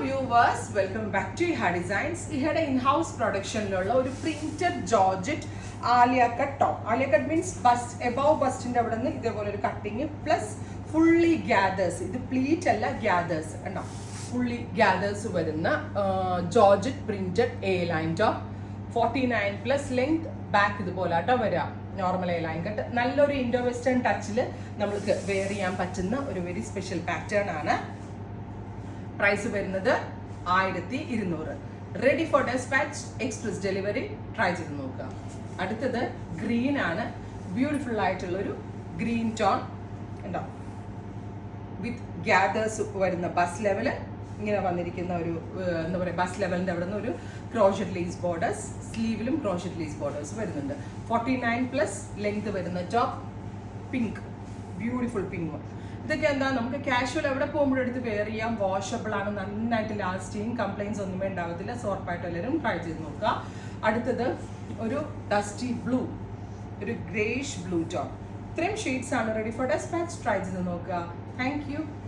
Viewers, welcome back to Iha designs. ഇഹയുടെ in house പ്രൊഡക്ഷനിലുള്ള ഒരു printed georgette Alia cut top. Alia cut means bust, above ബസ്റ്റിന്റെ അവിടെ നിന്ന് ഇതേപോലെ ഒരു കട്ടിങ് പ്ലസ് ഫുള്ളി ഗ്യാദേഴ്സ്. ഇത് പ്ലീറ്റ് അല്ല, ഗ്യാദേഴ്സ് കണ്ടോ, ഫുള്ളി ഗ്യാദേഴ്സ് വരുന്ന georgette printed A line top. 49+ length, back ഇതുപോലെ ആട്ടോ വരാം. നോർമൽ എ ലൈൻ കട്ട്, നല്ലൊരു ഇൻഡോ വെസ്റ്റേൺ ടച്ചിൽ നമ്മൾക്ക് വെയർ ചെയ്യാൻ പറ്റുന്ന ഒരു വെരി സ്പെഷ്യൽ പാറ്റേൺ ആണ്. പ്രൈസ് വരുന്നത് 1200. Ready four dispatch, express delivery. Try ചെയ്ത് നോക്കുക. അടുത്തത് ഗ്രീൻ ആണ്. ബ്യൂട്ടിഫുൾ ആയിട്ടുള്ളൊരു ഗ്രീൻ ടോൺ ഉണ്ടോ, വിത്ത് ഗ്യാദേഴ്സ് വരുന്ന ബസ് ലെവല്. ഇങ്ങനെ വന്നിരിക്കുന്ന ഒരു എന്താ പറയുക, ബസ് ലെവലിൻ്റെ അവിടെ നിന്ന് ഒരു ക്രോഷറ്റ് ലേസ് ബോർഡേഴ്സ്, സ്ലീവിലും ക്രോഷറ്റ് ലേസ് ബോർഡേഴ്സ് വരുന്നുണ്ട്. 49+ ലെങ്ത് വരുന്ന ടോപ്പ്, പിങ്ക്, ബ്യൂട്ടിഫുൾ പിങ്ക്. ഇതൊക്കെ എന്താ, നമുക്ക് കാഷ്വൽ എവിടെ പോകുമ്പോഴും എടുത്ത് വെയർ ചെയ്യാം. വാഷബിൾ ആണ്, നന്നായിട്ട് ലാസ്റ്റ് ചെയ്യും, കംപ്ലൈൻസ് ഒന്നുമേ ഉണ്ടാകത്തില്ല. സോ ഉറപ്പായിട്ട് എല്ലാവരും ട്രൈ ചെയ്ത് നോക്കുക. അടുത്തത് ഒരു ഡസ്റ്റി ബ്ലൂ, ഒരു ഗ്രേഷ് ബ്ലൂ ടോപ്പ്. ഇത്രയും ഷെയ്ഡ്സ് ആണ് റെഡി ഫോർ ഡെസ്പാച്ച്. ട്രൈ ചെയ്ത് നോക്കുക. Thank you.